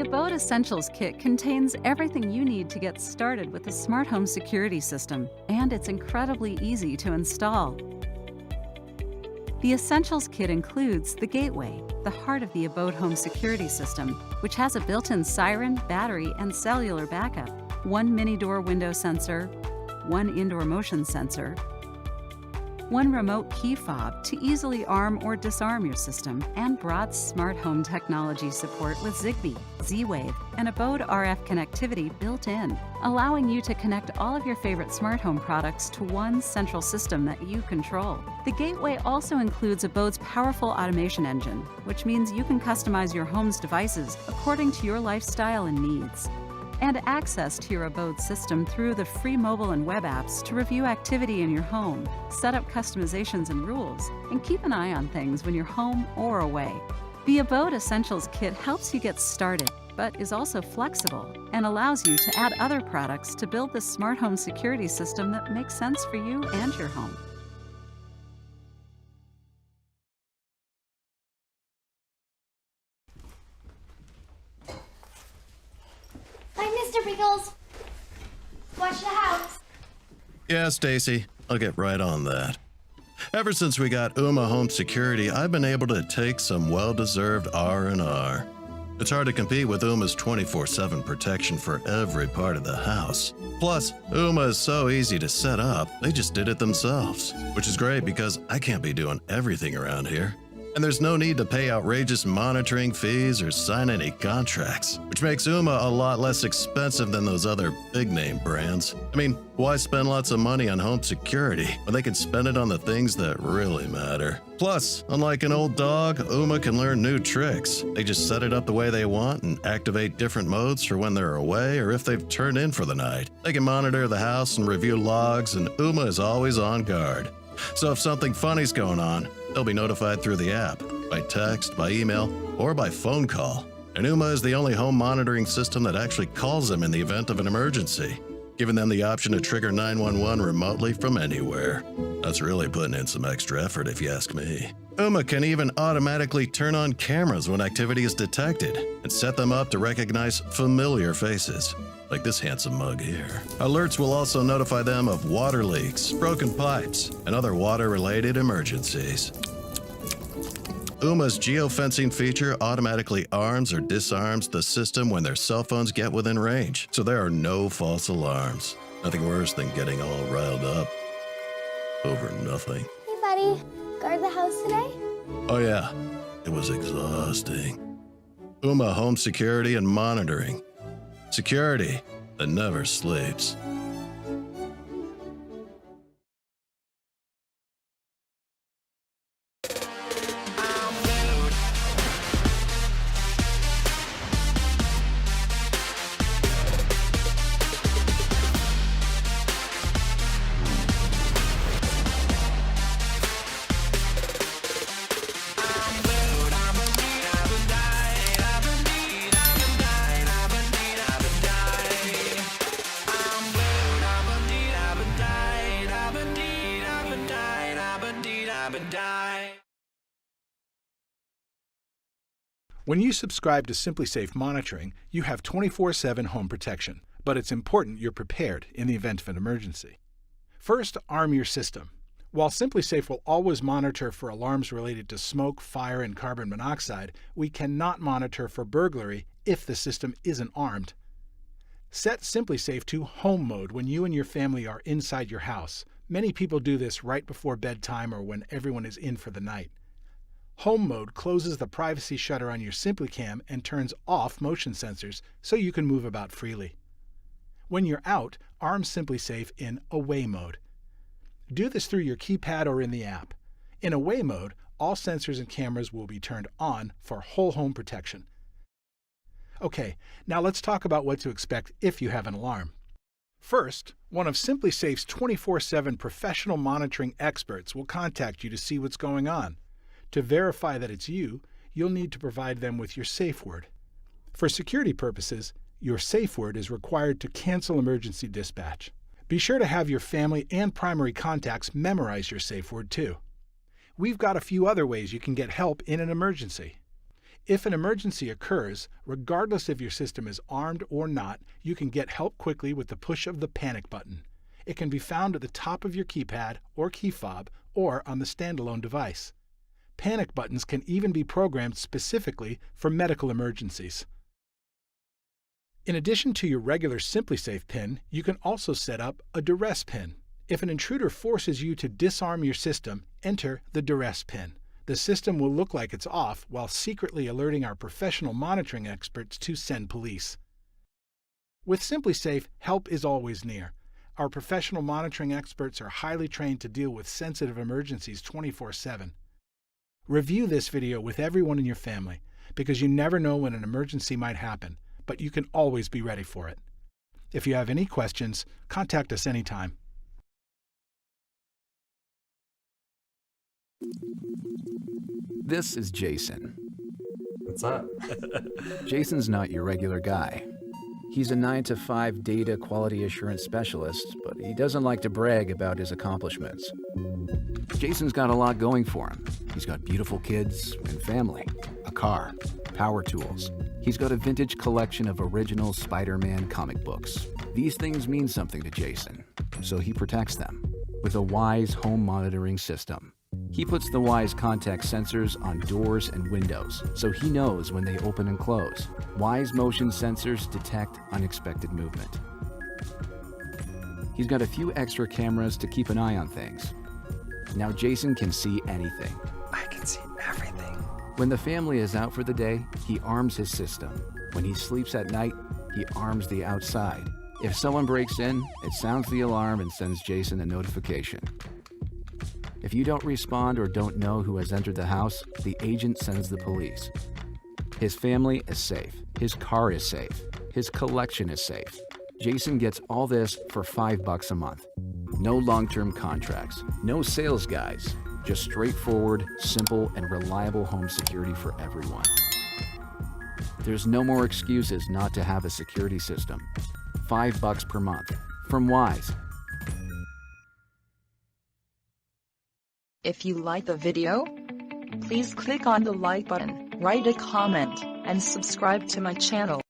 Abode Essentials Kit contains everything you need to get started with the smart home security system, and it's incredibly easy to install. The Essentials Kit includes the gateway, the heart of the Abode home security system, which has a built-in siren, battery, and cellular backup, one mini door window sensor, one indoor motion sensor, one remote key fob to easily arm or disarm your system, and broad smart home technology support with Zigbee, Z-Wave, and Abode RF connectivity built in, allowing you to connect all of your favorite smart home products to one central system that you control. The gateway also includes Abode's powerful automation engine, which means you can customize your home's devices according to your lifestyle and needs, and access to your Abode system through the free mobile and web apps to review activity in your home, set up customizations and rules, and keep an eye on things when you're home or away. The Abode Essentials Kit helps you get started, but is also flexible and allows you to add other products to build the smart home security system that makes sense for you and your home. Mr. Pickles, watch the house. Yeah, Stacy, I'll get right on that. Ever since we got Ooma Home Security, I've been able to take some well-deserved R&R. It's hard to compete with Ooma's 24/7 protection for every part of the house. Plus, Ooma is so easy to set up, they just did it themselves, which is great because I can't be doing everything around here. And there's no need to pay outrageous monitoring fees or sign any contracts, which makes Ooma a lot less expensive than those other big-name brands. I mean, why spend lots of money on home security when they can spend it on the things that really matter? Plus, unlike an old dog, Ooma can learn new tricks. They just set it up the way they want and activate different modes for when they're away or if they've turned in for the night. They can monitor the house and review logs, and Ooma is always on guard. So if something funny's going on, they'll be notified through the app, by text, by email, or by phone call. And Ooma is the only home monitoring system that actually calls them in the event of an emergency, giving them the option to trigger 911 remotely from anywhere. That's really putting in some extra effort if you ask me. Ooma can even automatically turn on cameras when activity is detected and set them up to recognize familiar faces, like this handsome mug here. Alerts will also notify them of water leaks, broken pipes, and other water-related emergencies. Ooma's geofencing feature automatically arms or disarms the system when their cell phones get within range, so there are no false alarms. Nothing worse than getting all riled up over nothing. Hey, buddy. Guard the house today? Oh yeah, it was exhausting. Ooma Home Security and Monitoring. Security that never sleeps. When you subscribe to SimpliSafe monitoring, you have 24/7 home protection, but it's important you're prepared in the event of an emergency. First, arm your system. While SimpliSafe will always monitor for alarms related to smoke, fire, and carbon monoxide, we cannot monitor for burglary if the system isn't armed. Set SimpliSafe to home mode when you and your family are inside your house. Many people do this right before bedtime or when everyone is in for the night. Home mode closes the privacy shutter on your SimpliCam and turns off motion sensors so you can move about freely. When you're out, arm SimpliSafe in away mode. Do this through your keypad or in the app. In away mode, all sensors and cameras will be turned on for whole home protection. Okay, now let's talk about what to expect if you have an alarm. First, one of SimpliSafe's 24/7 professional monitoring experts will contact you to see what's going on. To verify that it's you, you'll need to provide them with your safe word. For security purposes, your safe word is required to cancel emergency dispatch. Be sure to have your family and primary contacts memorize your safe word too. We've got a few other ways you can get help in an emergency. If an emergency occurs, regardless if your system is armed or not, you can get help quickly with the push of the panic button. It can be found at the top of your keypad or key fob or on the standalone device. Panic buttons can even be programmed specifically for medical emergencies. In addition to your regular SimpliSafe pin, you can also set up a duress pin. If an intruder forces you to disarm your system, enter the duress pin. The system will look like it's off while secretly alerting our professional monitoring experts to send police. With SimpliSafe, help is always near. Our professional monitoring experts are highly trained to deal with sensitive emergencies 24/7. Review this video with everyone in your family, because you never know when an emergency might happen, but you can always be ready for it. If you have any questions, contact us anytime. This is Jason. What's up? Jason's not your regular guy. He's a 9-to-5 data quality assurance specialist, but he doesn't like to brag about his accomplishments. Jason's got a lot going for him. He's got beautiful kids and family, a car, power tools. He's got a vintage collection of original Spider-Man comic books. These things mean something to Jason, so he protects them with a Wyze home monitoring system. He puts the Wyze contact sensors on doors and windows, so he knows when they open and close. Wyze motion sensors detect unexpected movement. He's got a few extra cameras to keep an eye on things. Now Jason can see anything. I can see everything. When the family is out for the day, he arms his system. When he sleeps at night, he arms the outside. If someone breaks in, it sounds the alarm and sends Jason a notification. If you don't respond or don't know who has entered the house, the agent sends the police. His family is safe. His car is safe. His collection is safe. Jason gets all this for $5 a month. No long-term contracts, no sales guides, just straightforward, simple, and reliable home security for everyone. There's no more excuses not to have a security system. $5 per month from Wyze. If you like the video, please click on the like button, write a comment, and subscribe to my channel.